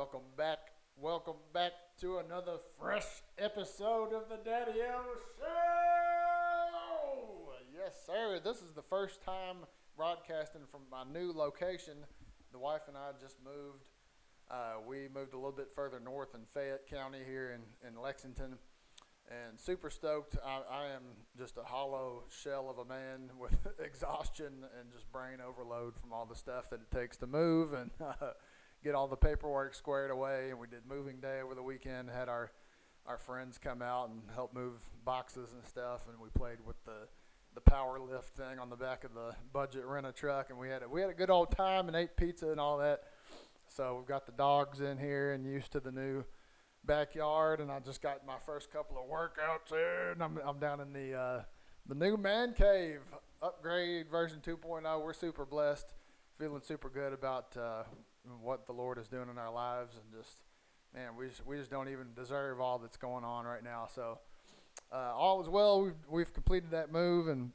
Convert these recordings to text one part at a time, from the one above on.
Welcome back to another fresh episode of the Daddio Show. Yes, sir. This is the first time broadcasting from my new location. The wife and I just moved. We moved a little bit further north in Fayette County here in Lexington, and super stoked. I am just a hollow shell of a man with exhaustion and just brain overload from all the stuff that it takes to move and get all the paperwork squared away. And we did moving day over the weekend, had our friends come out and help move boxes and stuff, and we played with the power lift thing on the back of the budget rent-a-truck, and we had a good old time and ate pizza and all that. So we've got the dogs in here and used to the new backyard, and I just got my first couple of workouts there, and I'm down in the new man cave upgrade version 2.0. We're super blessed, feeling super good about what the Lord is doing in our lives, and just, man, we just don't even deserve all that's going on right now. So all is well. We've completed that move, and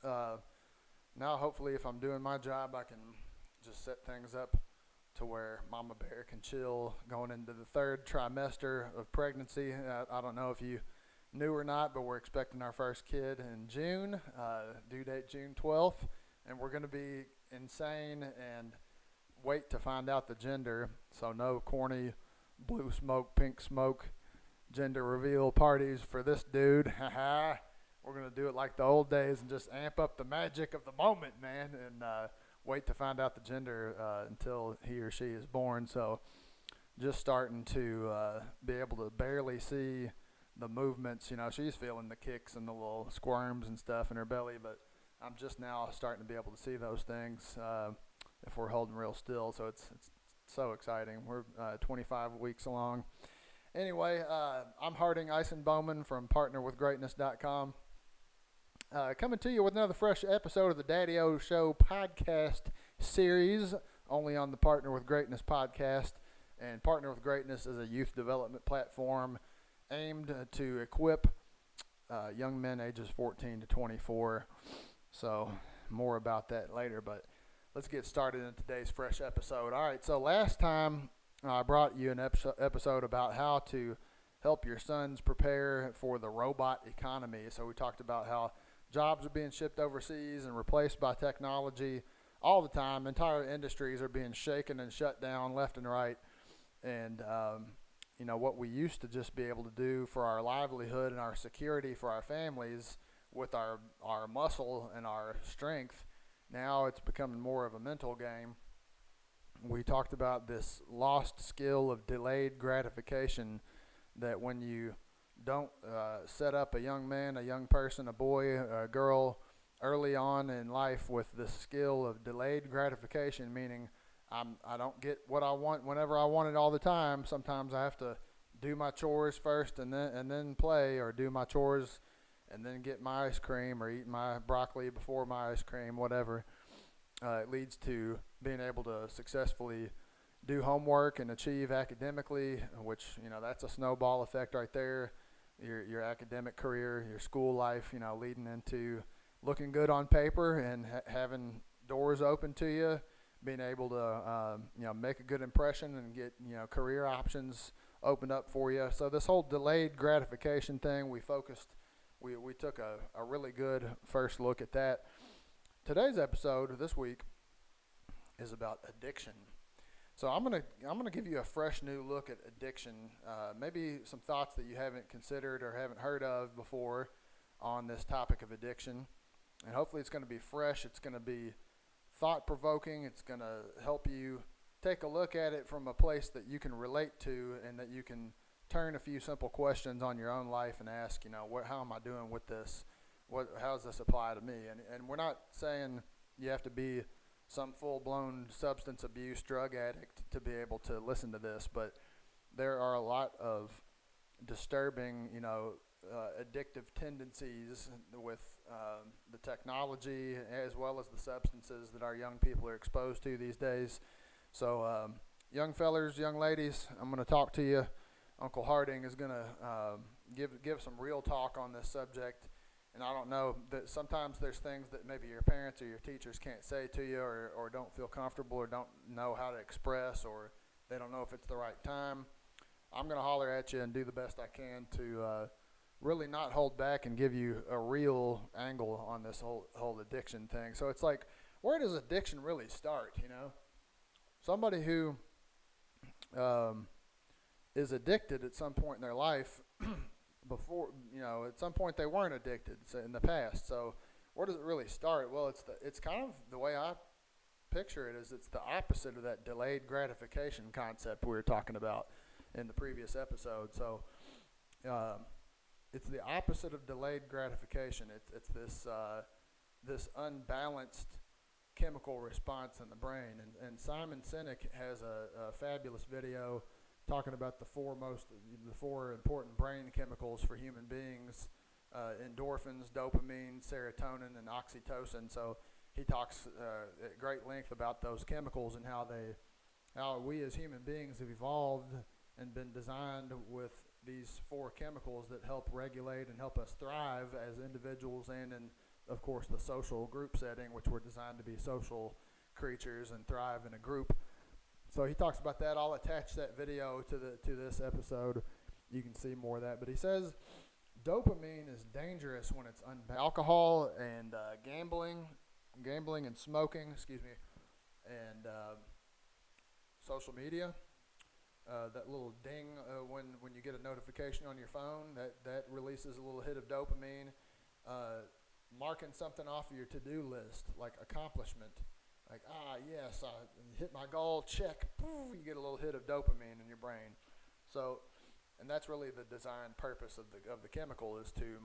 now hopefully, if I'm doing my job, I can just set things up to where Mama Bear can chill going into the third trimester of pregnancy. I don't know if you knew or not, but we're expecting our first kid in June, due date June 12th, and we're going to be insane and wait to find out the gender. So no corny blue smoke, pink smoke gender reveal parties for this dude. We're going to do it like the old days and just amp up the magic of the moment, man, and wait to find out the gender until he or she is born. So just starting to be able to barely see the movements. You know, she's feeling the kicks and the little squirms and stuff in her belly, but I'm just now starting to be able to see those things if we're holding real still. So it's so exciting. We're 25 weeks along. Anyway, I'm Harding Ison-Bowman from partnerwithgreatness.com. Coming to you with another fresh episode of the Daddio Show podcast series, only on the Partner with Greatness podcast. And Partner with Greatness is a youth development platform aimed to equip young men ages 14 to 24. So more about that later, but let's get started in today's fresh episode. All right, so last time I brought you an episode about how to help your sons prepare for the robot economy. So we talked about how jobs are being shipped overseas and replaced by technology all the time. Entire industries are being shaken and shut down left and right. And, what we used to just be able to do for our livelihood and our security for our families with our muscle and our strength, now it's becoming more of a mental game. We talked about this lost skill of delayed gratification, that when you don't set up a young man, a young person, a boy, a girl early on in life with the skill of delayed gratification, meaning I don't get what I want whenever I want it all the time. Sometimes I have to do my chores first and then play, or do my chores and then get my ice cream, or eat my broccoli before my ice cream, whatever. It leads to being able to successfully do homework and achieve academically, which, that's a snowball effect right there. Your academic career, your school life, leading into looking good on paper and having doors open to you, being able to, make a good impression and get, career options opened up for you. So this whole delayed gratification thing, we took a really good first look at that. Today's episode this week is about addiction. So I'm gonna give you a fresh new look at addiction, maybe some thoughts that you haven't considered or haven't heard of before on this topic of addiction, and hopefully it's going to be fresh. It's going to be thought-provoking. It's going to help you take a look at it from a place that you can relate to, and that you can turn a few simple questions on your own life and ask, how am I doing with this? How does this apply to me? And we're not saying you have to be some full-blown substance abuse drug addict to be able to listen to this, but there are a lot of disturbing, addictive tendencies with the technology as well as the substances that our young people are exposed to these days. So young fellers, young ladies, I'm going to talk to you. Uncle Harding is going to give some real talk on this subject. And I don't know, that sometimes there's things that maybe your parents or your teachers can't say to you, or don't feel comfortable, or don't know how to express, or They don't know if it's the right time. I'm going to holler at you and do the best I can to really not hold back and give you a real angle on this whole addiction thing. So it's like, where does addiction really start, you know? Somebody who is addicted at some point in their life before, at some point they weren't addicted in the past. So where does it really start? Well, it's kind of the way I picture it is it's the opposite of that delayed gratification concept we were talking about in the previous episode. So it's the opposite of delayed gratification. It's this unbalanced chemical response in the brain. And Simon Sinek has a fabulous video talking about the four important brain chemicals for human beings: endorphins, dopamine, serotonin, and oxytocin. So he talks at great length about those chemicals and how we as human beings have evolved and been designed with these four chemicals that help regulate and help us thrive as individuals and in, of course, the social group setting, which we're designed to be social creatures and thrive in a group. So he talks about that. I'll attach that video to this episode. You can see more of that. But he says dopamine is dangerous when it's alcohol and gambling and smoking, and social media. That little ding when you get a notification on your phone, that releases a little hit of dopamine. Marking something off of your to-do list, like accomplishment, like yes, I hit my goal, check. Poof, you get a little hit of dopamine in your brain. So, and that's really the design purpose of the chemical, is to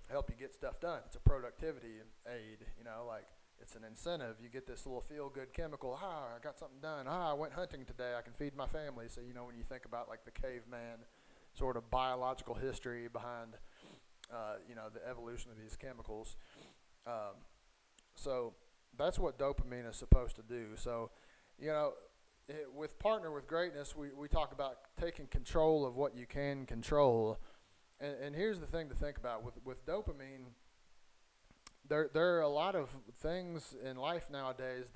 help you get stuff done. It's a productivity aid, like it's an incentive. You get this little feel-good chemical. I got something done. I went hunting today. I can feed my family. So, when you think about like the caveman sort of biological history behind, the evolution of these chemicals. So that's what dopamine is supposed to do. So, with Partner with Greatness, we talk about taking control of what you can control. And here's the thing to think about. With dopamine, there are a lot of things in life nowadays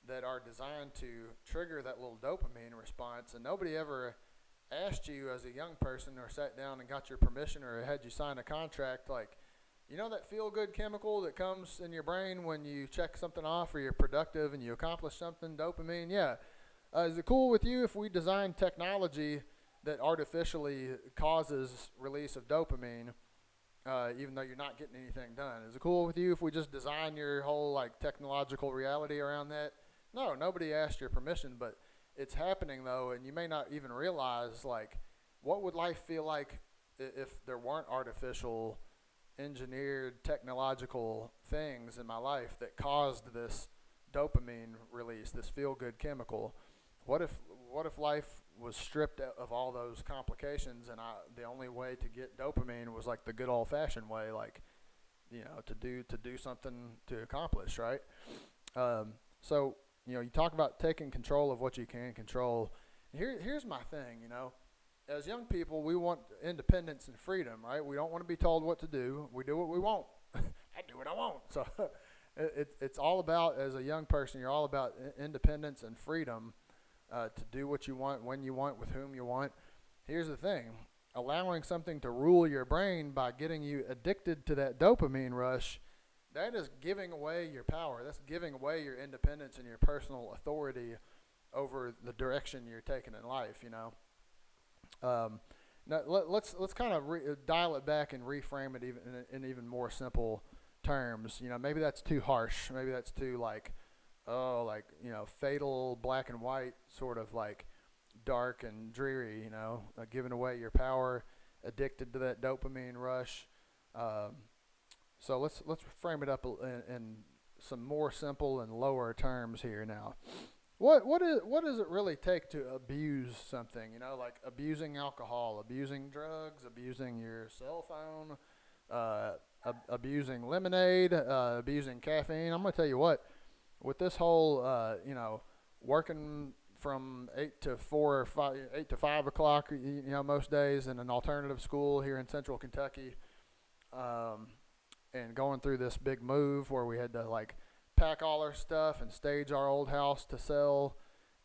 that are designed to trigger that little dopamine response, and nobody ever asked you as a young person or sat down and got your permission or had you sign a contract, like, that feel-good chemical that comes in your brain when you check something off or you're productive and you accomplish something, dopamine, yeah. Is it cool with you if we design technology that artificially causes release of dopamine, even though you're not getting anything done? Is it cool with you if we just design your whole like technological reality around that? No, nobody asked your permission, but it's happening though, and you may not even realize, like, what would life feel like if there weren't artificial, engineered, technological things in my life that caused this dopamine release, this feel-good chemical? What if life was stripped of all those complications, and the only way to get dopamine was like the good old-fashioned way, like, to do something to accomplish, right? So you talk about taking control of what you can control. Here's my thing, as young people, we want independence and freedom, right? We don't want to be told what to do. We do what we want. I do what I want. So it's all about, as a young person, you're all about independence and freedom to do what you want, when you want, with whom you want. Here's the thing. Allowing something to rule your brain by getting you addicted to that dopamine rush, that is giving away your power. That's giving away your independence and your personal authority over the direction you're taking in life, Now let's kind of dial it back and reframe it in even more simple terms. Maybe that's too harsh. Maybe that's too fatal, black and white, sort of like dark and dreary. Giving away your power, addicted to that dopamine rush. So let's frame it up in some more simple and lower terms here now. What does it really take to abuse something? Like abusing alcohol, abusing drugs, abusing your cell phone, abusing lemonade, abusing caffeine. I'm gonna tell you what, with this whole working from 8 to 5 o'clock, most days in an alternative school here in Central Kentucky, and going through this big move where we had to like pack all our stuff and stage our old house to sell,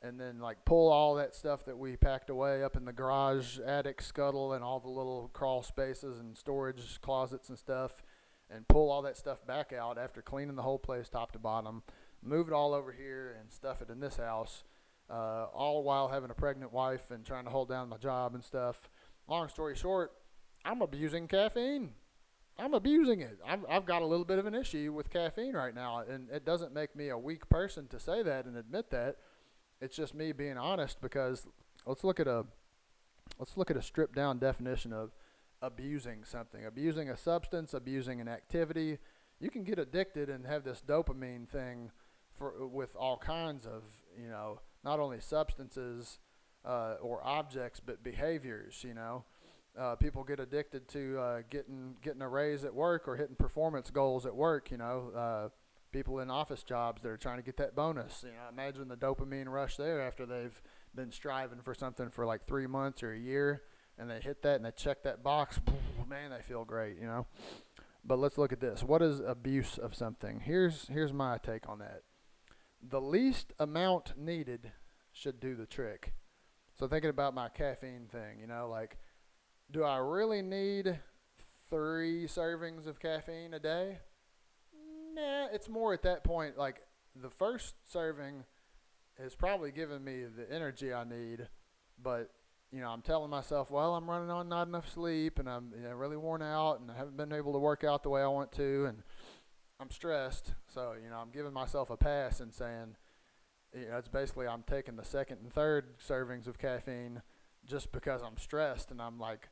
and then like pull all that stuff that we packed away up in the garage attic scuttle and all the little crawl spaces and storage closets and stuff, and pull all that stuff back out after cleaning the whole place top to bottom, move it all over here and stuff it in this house, all while having a pregnant wife and trying to hold down my job and stuff. Long story short, I'm abusing caffeine. I'm abusing it. I've got a little bit of an issue with caffeine right now, and it doesn't make me a weak person to say that and admit that. It's just me being honest, because let's look at a stripped down definition of abusing something. Abusing a substance, abusing an activity. You can get addicted and have this dopamine thing with all kinds of, not only substances or objects, but behaviors, people get addicted to getting a raise at work or hitting performance goals at work, people in office jobs that are trying to get that bonus. Imagine the dopamine rush there after they've been striving for something for like 3 months or a year, and they hit that and they check that box. Man, they feel great, But let's look at this. What is abuse of something? Here's my take on that. The least amount needed should do the trick. So thinking about my caffeine thing, like, do I really need 3 servings of caffeine a day? Nah, it's more at that point, like, the first serving has probably given me the energy I need, but, I'm telling myself, well, I'm running on not enough sleep, and I'm really worn out, and I haven't been able to work out the way I want to, and I'm stressed. So, I'm giving myself a pass and saying, it's basically I'm taking the second and third servings of caffeine just because I'm stressed, and I'm like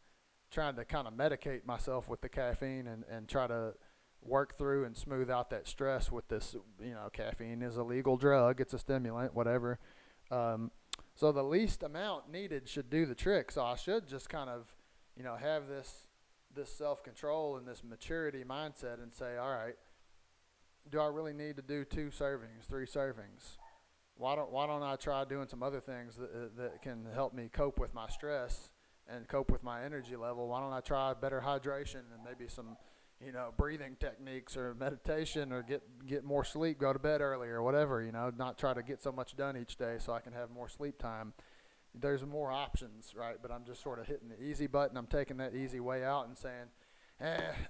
trying to kind of medicate myself with the caffeine and try to work through and smooth out that stress with this. Caffeine is a legal drug. It's a stimulant, whatever. So the least amount needed should do the trick. So I should just kind of, have this self-control and this maturity mindset and say, all right, do I really need to do 2 servings, 3 servings? Why don't I try doing some other things that can help me cope with my stress and cope with my energy level? Why don't I try better hydration and maybe some, breathing techniques or meditation, or get more sleep, go to bed earlier, or whatever, not try to get so much done each day so I can have more sleep time. There's more options, right? But I'm just sort of hitting the easy button. I'm taking that easy way out and saying,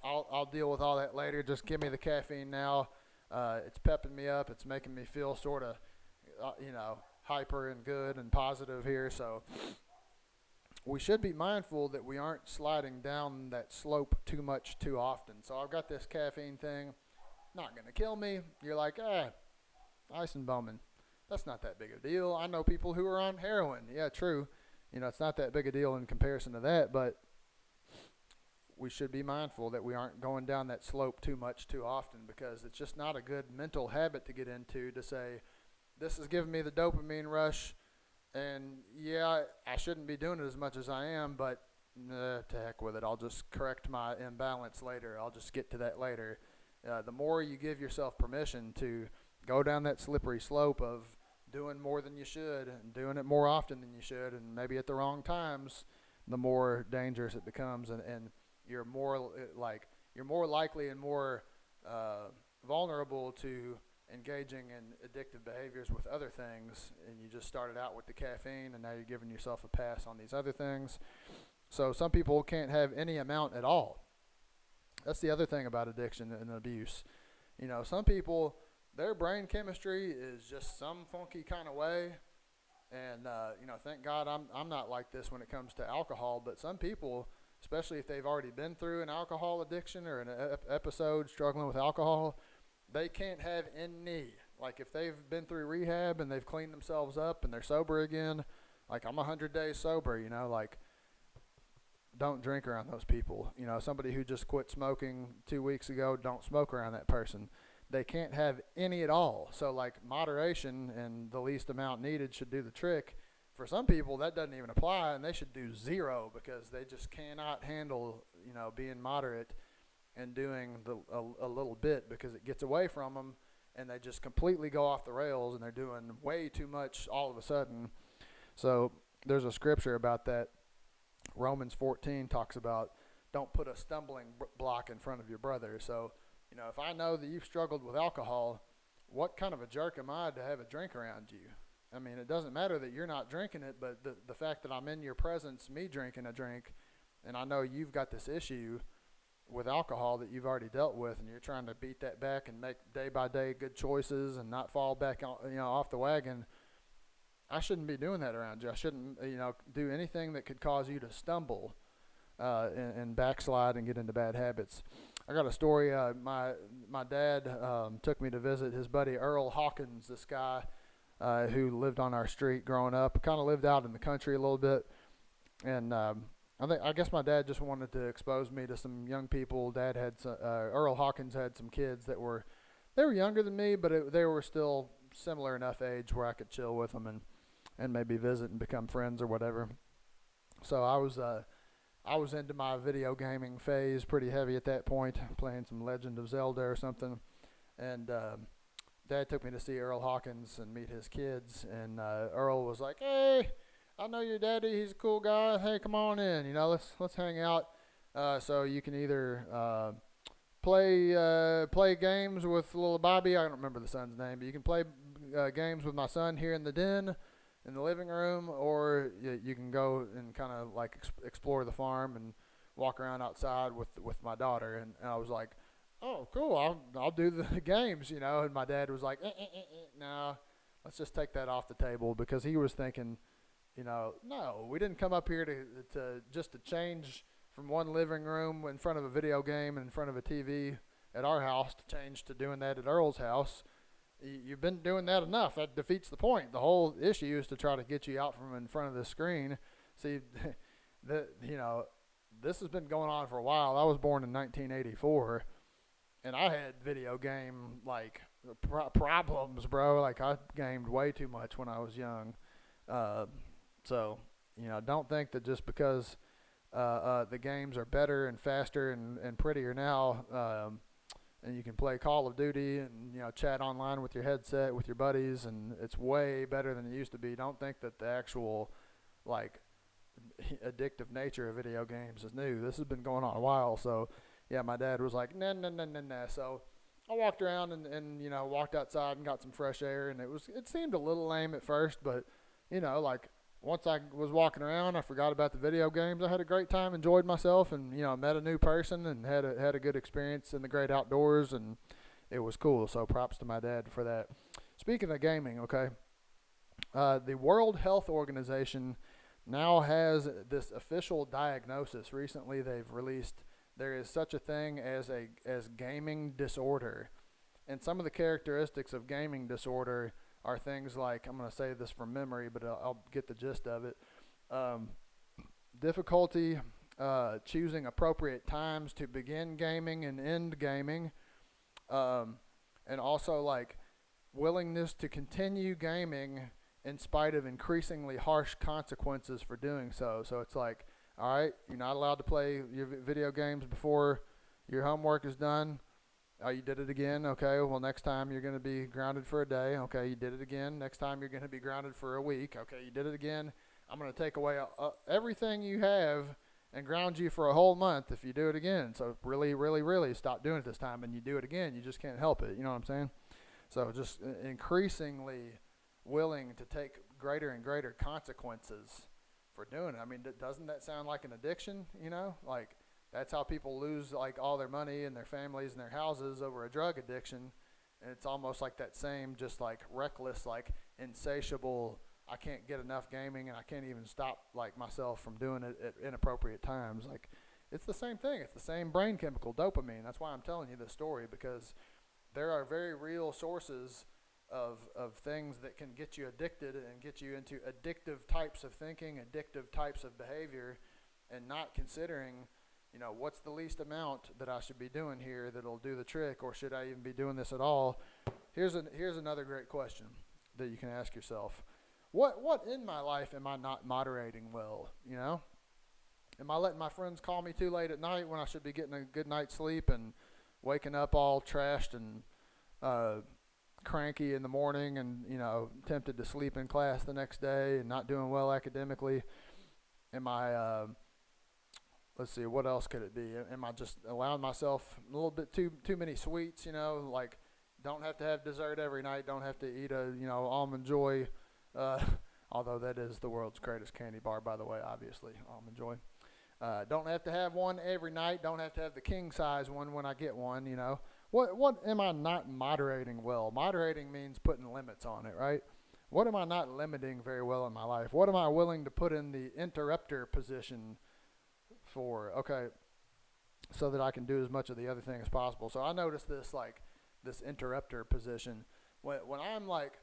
I'll deal with all that later. Just give me the caffeine now. It's pepping me up. It's making me feel sort of, hyper and good and positive here. So we should be mindful that we aren't sliding down that slope too much too often. So I've got this caffeine thing, not going to kill me. You're like, Ison-Bowman, that's not that big a deal. I know people who are on heroin. Yeah, true. It's not that big a deal in comparison to that, but we should be mindful that we aren't going down that slope too much too often, because it's just not a good mental habit to get into, to say, this is giving me the dopamine rush, and yeah, I shouldn't be doing it as much as I am, but to heck with it. I'll just correct my imbalance later. I'll just get to that later. The more you give yourself permission to go down that slippery slope of doing more than you should and doing it more often than you should, and maybe at the wrong times, the more dangerous it becomes, and you're more likely and more vulnerable to engaging in addictive behaviors with other things. And you just started out with the caffeine, and now you're giving yourself a pass on these other things. So some people can't have any amount at all. That's the other thing about addiction and abuse. Some people, their brain chemistry is just some funky kind of way. And thank God I'm not like this when it comes to alcohol. But some people, especially if they've already been through an alcohol addiction or an episode struggling with alcohol, they can't have any. Like, if they've been through rehab and they've cleaned themselves up and they're sober again, like, I'm 100 days sober, like, don't drink around those people. Somebody who just quit smoking 2 weeks ago, don't smoke around that person. They can't have any at all. So, like, moderation and the least amount needed should do the trick. For some people, that doesn't even apply, and they should do 0, because they just cannot handle, being moderate and doing a little bit, because it gets away from them, and they just completely go off the rails, and they're doing way too much all of a sudden. So there's a scripture about that. Romans 14 talks about, don't put a stumbling block in front of your brother. So, if I know that you've struggled with alcohol, what kind of a jerk am I to have a drink around you? I mean, it doesn't matter that you're not drinking it, but the fact that I'm in your presence, me drinking a drink, and I know you've got this issue with alcohol that you've already dealt with, and you're trying to beat that back and make day by day good choices and not fall back on, off the wagon. I shouldn't be doing that around you. I shouldn't, do anything that could cause you to stumble and backslide and get into bad habits. I got a story. My dad took me to visit his buddy Earl Hawkins, this guy who lived on our street growing up. Kind of lived out in the country a little bit, and I guess my dad just wanted to expose me to some young people. Dad had Earl Hawkins had some kids that were younger than me, but they were still similar enough age where I could chill with them and maybe visit and become friends or whatever. So I was into my video gaming phase pretty heavy at that point, playing some Legend of Zelda or something, and Dad took me to see Earl Hawkins and meet his kids, and Earl was like, "Hey, I know your daddy. He's a cool guy. Hey, come on in. Let's hang out. So you can either play games with little Bobby. I don't remember the son's name, but you can play games with my son here in the den, in the living room, or you can go and kind of like explore the farm and walk around outside with my daughter." And I was like, "Oh, cool. I'll do the games, And my dad was like, "No, let's just take that off the table," because he was thinking, no, we didn't come up here to just to change from one living room in front of a video game and in front of a TV at our house to change to doing that at Earl's house. You've been doing that enough. That defeats the point. The whole issue is to try to get you out from in front of the screen." See, this has been going on for a while. I was born in 1984, and I had video game problems, bro. Like, I gamed way too much when I was young. So, don't think that just because the games are better and faster and prettier now, and you can play Call of Duty and chat online with your headset with your buddies, and it's way better than it used to be. Don't think that the actual addictive nature of video games is new. This has been going on a while. So yeah, my dad was like, nah. So I walked around and walked outside and got some fresh air, and it seemed a little lame at first, but once I was walking around, I forgot about the video games. I had a great time, enjoyed myself, and met a new person and had a good experience in the great outdoors, and it was cool. So props to my dad for that. Speaking of gaming, okay, the World Health Organization now has this official diagnosis. Recently, they've released there is such a thing as gaming disorder, and some of the characteristics of gaming disorder are things like, I'm going to say this from memory, but I'll get the gist of it. Difficulty choosing appropriate times to begin gaming and end gaming, and also willingness to continue gaming in spite of increasingly harsh consequences for doing so. So it's like, all right, you're not allowed to play your video games before your homework is done. Oh, you did it again? Okay, well, next time you're going to be grounded for a day. Okay, you did it again. Next time you're going to be grounded for a week. Okay, you did it again. I'm going to take away everything you have and ground you for a whole month if you do it again. So really, really, really stop doing it this time, and you do it again. You just can't help it. You know what I'm saying? So just increasingly willing to take greater and greater consequences for doing it. I mean, doesn't that sound like an addiction? That's how people lose all their money and their families and their houses over a drug addiction. And it's almost like that same, just reckless, insatiable, I can't get enough gaming and I can't even stop myself from doing it at inappropriate times. It's the same thing. It's the same brain chemical, dopamine. That's why I'm telling you this story, because there are very real sources of things that can get you addicted and get you into addictive types of thinking, addictive types of behavior, and not considering what's the least amount that I should be doing here that'll do the trick, or should I even be doing this at all? Here's another great question that you can ask yourself. What in my life am I not moderating well? Am I letting my friends call me too late at night when I should be getting a good night's sleep, and waking up all trashed and cranky in the morning, and tempted to sleep in class the next day and not doing well academically? Am I let's see, what else could it be? Am I just allowing myself a little bit too many sweets? Don't have to have dessert every night. Don't have to eat a almond joy Uh, although that is the world's greatest candy bar, by the way, obviously, Almond Joy. Don't have to have one every night. Don't have to have the king size one when I get one, you know. What am I not moderating well? Moderating means putting limits on it, right? What am I not limiting very well in my life? What am I willing to put in the interrupter position for? Okay, so that I can do as much of the other thing as possible. So I noticed this interrupter position when I'm like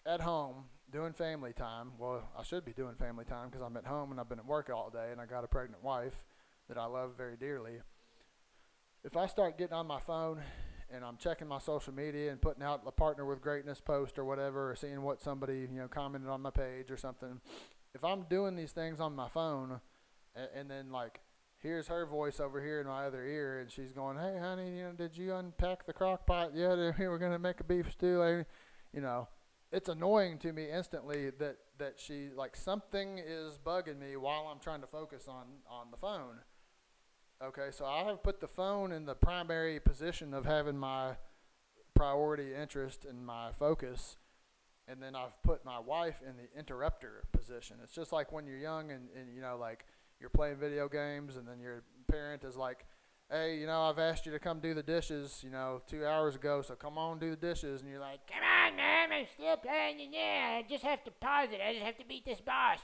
at home doing family time. Well, I should be doing family time because I'm at home and I've been at work all day and I got a pregnant wife that I love very dearly. If I start getting on my phone and I'm checking my social media and putting out a partner with greatness post or whatever, or seeing what somebody, commented on my page or something, if I'm doing these things on my phone and then like here's her voice over here in my other ear and she's going, hey honey, did you unpack the crock pot yet? We're going to make a beef stew later. It's annoying to me instantly that she, like, something is bugging me while I'm trying to focus on the phone. Okay, so I have put the phone in the primary position of having my priority interest and my focus, and then I've put my wife in the interrupter position. It's just like when you're young and like you're playing video games and then your parent is like, hey, I've asked you to come do the dishes, 2 hours ago, so come on, do the dishes. And you're like, come on, Mom, I'm still playing. Yeah, I just have to pause it. I just have to beat this boss.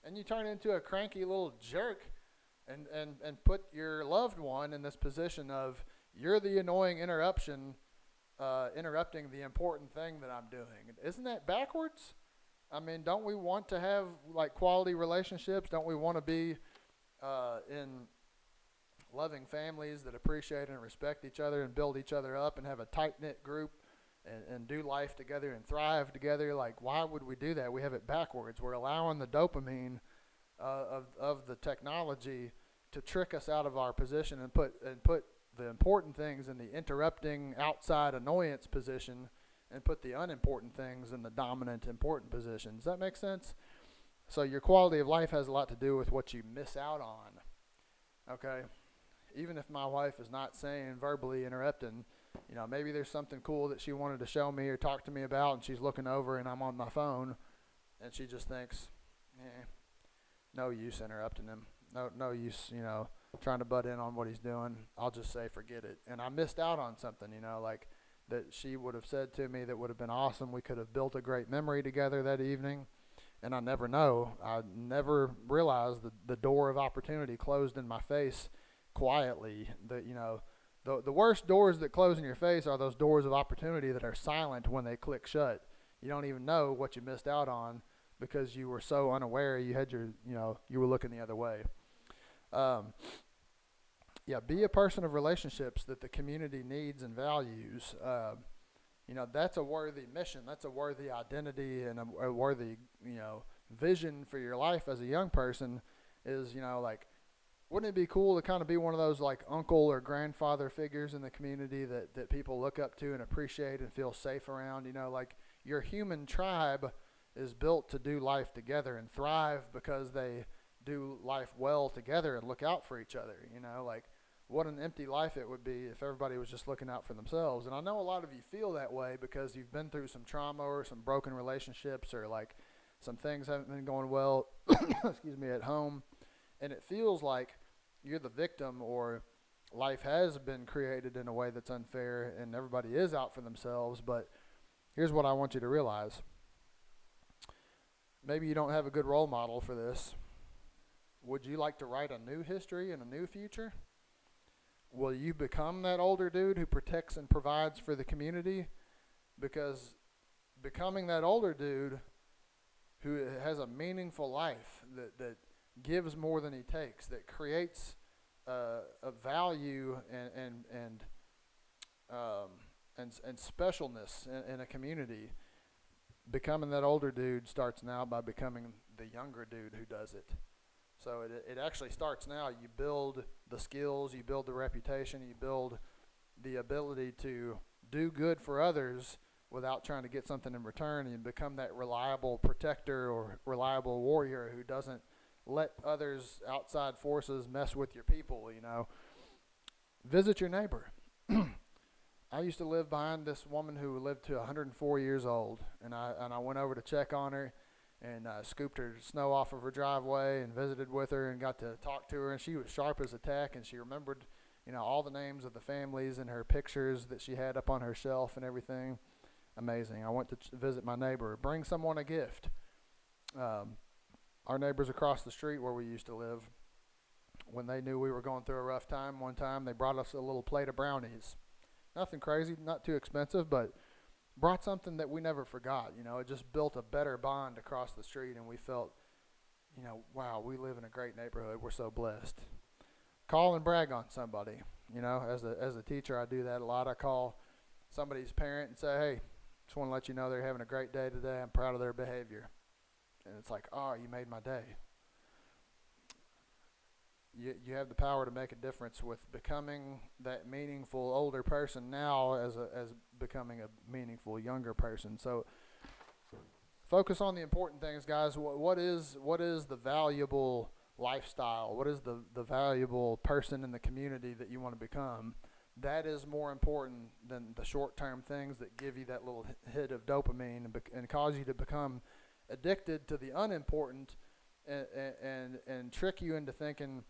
And you turn into a cranky little jerk and put your loved one in this position of you're the annoying interrupting the important thing that I'm doing. Isn't that backwards? I mean, don't we want to have, like, quality relationships? Don't we want to be in loving families that appreciate and respect each other and build each other up and have a tight-knit group and do life together and thrive together? Like, why would we do that? We have it backwards. We're allowing the dopamine of the technology to trick us out of our position and put the important things in the interrupting outside annoyance position and put the unimportant things in the dominant important position. Does that make sense? So your quality of life has a lot to do with what you miss out on. Okay? Even if my wife is not saying verbally interrupting, maybe there's something cool that she wanted to show me or talk to me about, and she's looking over and I'm on my phone, and she just thinks, no use interrupting him. No use, trying to butt in on what he's doing. I'll just say forget it. And I missed out on something, like that she would have said to me that would have been awesome. We could have built a great memory together that evening. And I never know. I never realized the door of opportunity closed in my face quietly. The worst doors that close in your face are those doors of opportunity that are silent when they click shut. You don't even know what you missed out on because you were so unaware you had you were looking the other way. Be a person of relationships that the community needs and values. That's a worthy mission. That's a worthy identity and a worthy, vision for your life as a young person is, like, wouldn't it be cool to kind of be one of those, like, uncle or grandfather figures in the community that people look up to and appreciate and feel safe around? Like, your human tribe is built to do life together and thrive because they do life well together and look out for each other. Like, what an empty life it would be if everybody was just looking out for themselves. And I know a lot of you feel that way because you've been through some trauma or some broken relationships or, like, some things haven't been going well excuse me, at home, and it feels like you're the victim or life has been created in a way that's unfair and everybody is out for themselves. But here's what I want you to realize. Maybe you don't have a good role model for this. Would you like to write a new history and a new future? Will you become that older dude who protects and provides for the community? Because becoming that older dude who has a meaningful life that gives more than he takes, that creates a value and specialness in a community, becoming that older dude starts now by becoming the younger dude who does it. So it actually starts now. You build the skills, you build the reputation, you build the ability to do good for others without trying to get something in return, and you become that reliable protector or reliable warrior who doesn't let others, outside forces, mess with your people. Visit your neighbor. I used to live behind this woman who lived to 104 years old, and I went over to check on her, and scooped her snow off of her driveway and visited with her and got to talk to her, and she was sharp as a tack, and she remembered, all the names of the families and her pictures that she had up on her shelf and everything. Amazing. I went to visit my neighbor. Bring someone a gift. Our neighbors across the street where we used to live, when they knew we were going through a rough time, one time they brought us a little plate of brownies. Nothing crazy, not too expensive, but brought something that we never forgot. It just built a better bond across the street, and we felt, wow, we live in a great neighborhood. We're so blessed. Call and brag on somebody. As a teacher, I do that a lot. I call somebody's parent and say, hey, just want to let you know they're having a great day today. I'm proud of their behavior. And it's like, oh, you made my day. You have the power to make a difference with becoming that meaningful older person now as becoming a meaningful younger person. So focus on the important things, guys. What is the valuable lifestyle? What is the valuable person in the community that you want to become? That is more important than the short-term things that give you that little hit of dopamine and cause you to become addicted to the unimportant and trick you into thinking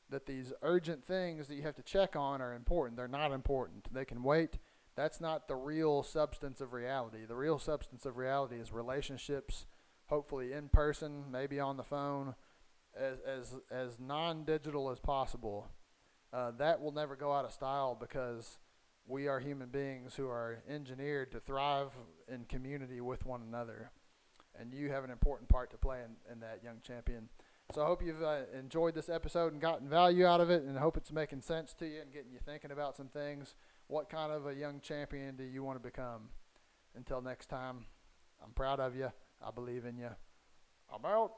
that these urgent things that you have to check on are important. They're not important. They can wait. That's not the real substance of reality. The real substance of reality is relationships, hopefully in person, maybe on the phone, as non-digital as possible. That will never go out of style because we are human beings who are engineered to thrive in community with one another. And you have an important part to play in that, young champion. So I hope you've enjoyed this episode and gotten value out of it, and I hope it's making sense to you and getting you thinking about some things. What kind of a young champion do you want to become? Until next time, I'm proud of you. I believe in you. I'm out.